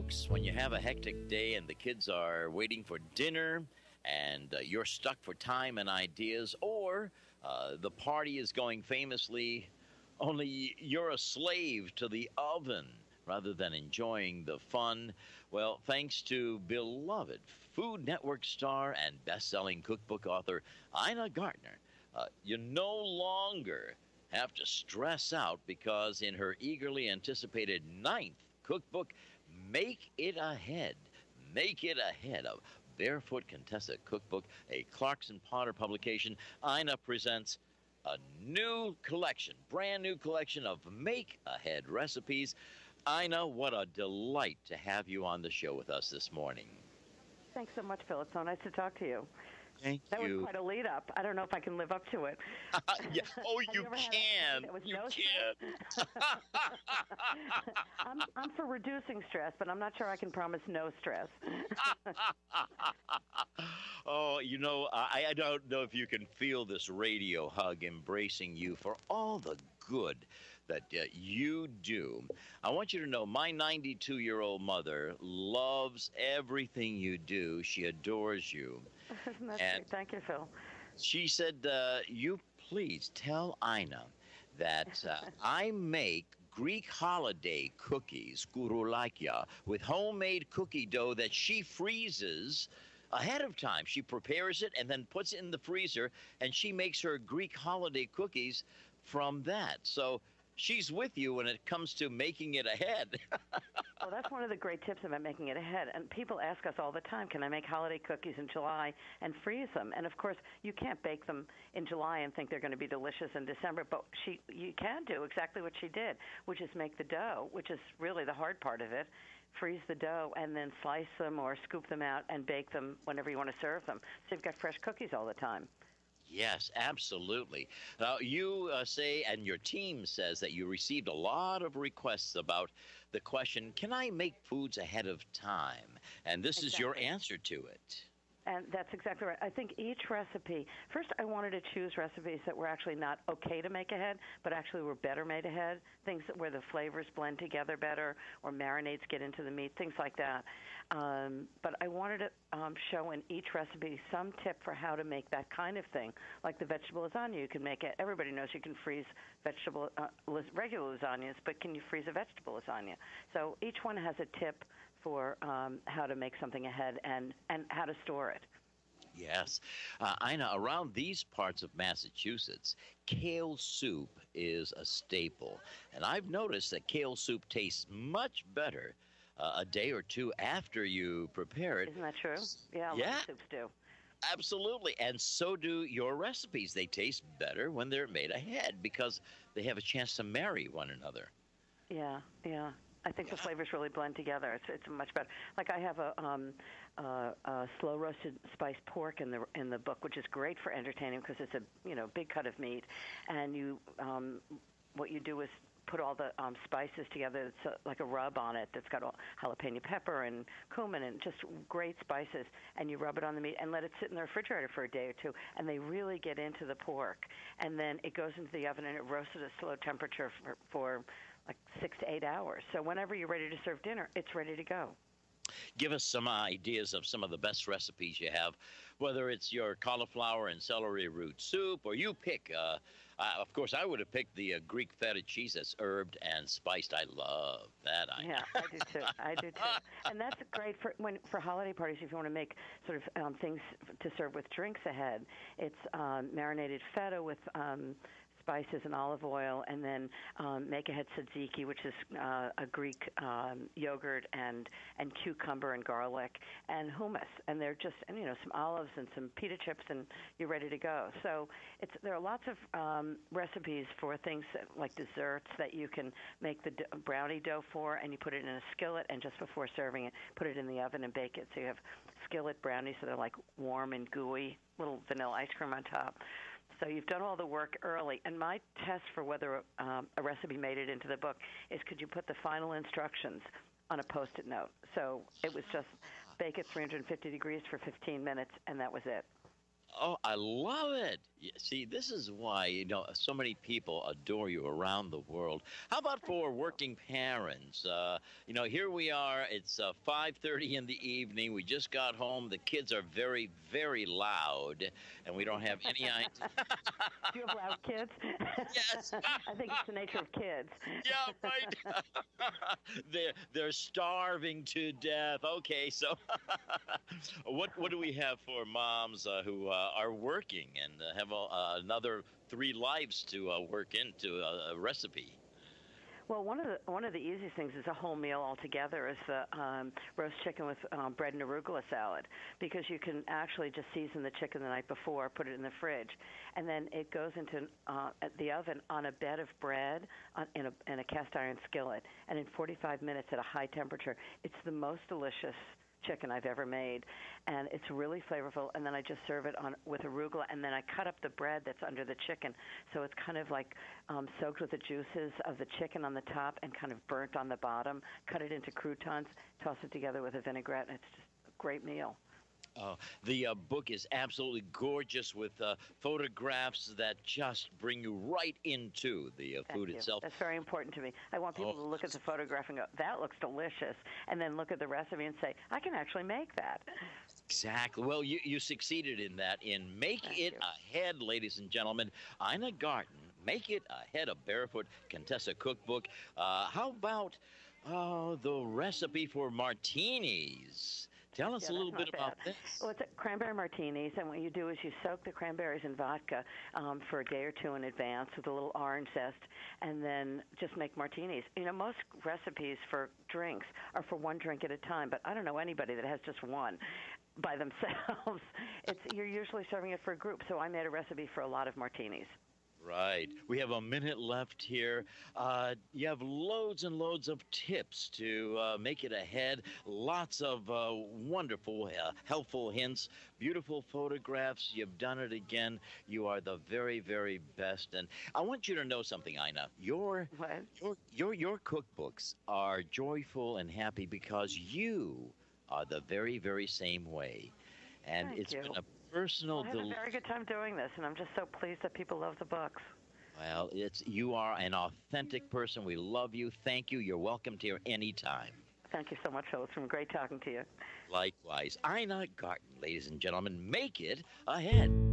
folks, when you have a hectic day and the kids are waiting for dinner and you're stuck for time and ideas, or the party is going famously, only you're a slave to the oven rather than enjoying the fun, well, thanks to beloved Food Network star and best-selling cookbook author Ina Garten, you no longer have to stress out because in her eagerly anticipated 9th cookbook, Make It Ahead of Barefoot Contessa Cookbook, a Clarkson Potter publication, Ina presents a new collection, brand new collection of Make Ahead recipes. Ina, what a delight to have you on the show with us this morning. Thanks so much, Phil. It's so nice to talk to you. Thank that you. was quite a lead up. I don't know if I can live up to it. Yeah. Oh, you can. You can. I'm for reducing stress, but I'm not sure I can promise no stress. Oh, you know, I don't know if you can feel this radio hug embracing you for all the good that you do. I want you to know my 92-year-old mother loves everything you do. She adores you. Isn't that great? Thank you, Phil. She said, you please tell Ina that I make Greek holiday cookies, gouroulakia, with homemade cookie dough that she freezes ahead of time. She prepares it and then puts it in the freezer, and she makes her Greek holiday cookies from that. So she's with you when it comes to making it ahead. Well, that's one of the great tips about making it ahead. And people ask us all the time, can I make holiday cookies in July and freeze them? And, of course, you can't bake them in July and think they're going to be delicious in December. But you can do exactly what she did, which is make the dough, which is really the hard part of it. Freeze the dough and then slice them or scoop them out and bake them whenever you want to serve them. So you've got fresh cookies all the time. Yes, absolutely. Now, you say, and your team says, that you received a lot of requests about the question, can I make foods ahead of time? And this is your answer to it. And that's exactly right. I think each recipe, first I wanted to choose recipes that were actually not okay to make ahead, but actually were better made ahead, things where the flavors blend together better or marinades get into the meat, things like that. But I wanted to show in each recipe some tip for how to make that kind of thing, like the vegetable lasagna. You can make it. Everybody knows you can freeze regular lasagnas, but can you freeze a vegetable lasagna? So each one has a tip for how to make something ahead and how to store it. Yes. Ina, around these parts of Massachusetts, kale soup is a staple. And I've noticed that kale soup tastes much better a day or two after you prepare it. Isn't that true? Yeah, a lot of soups do. Absolutely. And so do your recipes. They taste better when they're made ahead because they have a chance to marry one another. Yeah. I think the flavors really blend together. It's much better. Like I have a slow roasted spiced pork in the book, which is great for entertaining because it's a big cut of meat, and you what you do is put all the spices together. It's like a rub on it that's got jalapeno pepper and cumin and just great spices, and you rub it on the meat and let it sit in the refrigerator for a day or two, and they really get into the pork. And then it goes into the oven and it roasts at a slow temperature for like 6 to 8 hours. So whenever you're ready to serve dinner, it's ready to go. Give us some ideas of some of the best recipes you have, whether it's your cauliflower and celery root soup, or you pick, of course, I would have picked the Greek feta cheese that's herbed and spiced. I love that. Yeah, I do too. And that's great for holiday parties if you want to make sort of things to serve with drinks ahead. It's marinated feta with spices and olive oil, and then make ahead tzatziki, which is a Greek yogurt and cucumber and garlic and hummus, and they're just some olives and some pita chips, and you're ready to go. So there are lots of recipes for things like desserts that you can make the brownie dough for, and you put it in a skillet, and just before serving it, put it in the oven and bake it. So you have skillet brownies that are like warm and gooey, little vanilla ice cream on top. So you've done all the work early. And my test for whether a recipe made it into the book is, could you put the final instructions on a Post-it note? So it was just bake at 350 degrees for 15 minutes, and that was it. Oh, I love it. See, this is why, so many people adore you around the world. How about for working parents? Here we are. It's 5:30 in the evening. We just got home. The kids are very, very loud, and we don't have any idea. Do you have loud kids? Yes. I think it's the nature of kids. Yeah, right. they're starving to death. Okay, so what do we have for moms who are working and have another 3 lives to work into a recipe? Well, one of the easiest things is a whole meal altogether is the roast chicken with bread and arugula salad, because you can actually just season the chicken the night before, put it in the fridge, and then it goes into the oven on a bed of bread in a cast iron skillet, and in 45 minutes at a high temperature. It's the most delicious chicken I've ever made, and it's really flavorful. And then I just serve it with arugula, and then I cut up the bread that's under the chicken, so it's kind of like soaked with the juices of the chicken on the top and kind of burnt on the bottom. Cut it into croutons, toss it together with a vinaigrette, and it's just a great meal. The book is absolutely gorgeous with photographs that just bring you right into the food itself. That's very important to me. I want people to look at the photograph and go, that looks delicious, and then look at the recipe and say, I can actually make that. Exactly. Well, you succeeded in that. Make It Ahead, ladies and gentlemen. Ina Garten, Make It Ahead, a Barefoot Contessa cookbook. How about the recipe for martinis? Tell us a little bit about this. Well, it's cranberry martinis, and what you do is you soak the cranberries in vodka for a day or two in advance with a little orange zest, and then just make martinis. Most recipes for drinks are for one drink at a time, but I don't know anybody that has just one by themselves. You're usually serving it for a group, so I made a recipe for a lot of martinis. Right. We have a minute left here. You have loads and loads of tips to make it ahead. Lots of wonderful, helpful hints, beautiful photographs. You've done it again. You are the very, very best. And I want you to know something, Ina. Your cookbooks are joyful and happy because you are the very, very same way. And Thank it's you. been a personal I had a very good time doing this, and I'm just so pleased that people love the books. Well, you are an authentic person. We love you. Thank you. You're welcome here anytime. Thank you so much, Phil. It's been great talking to you. Likewise. Ina Garten, ladies and gentlemen, Make It Ahead.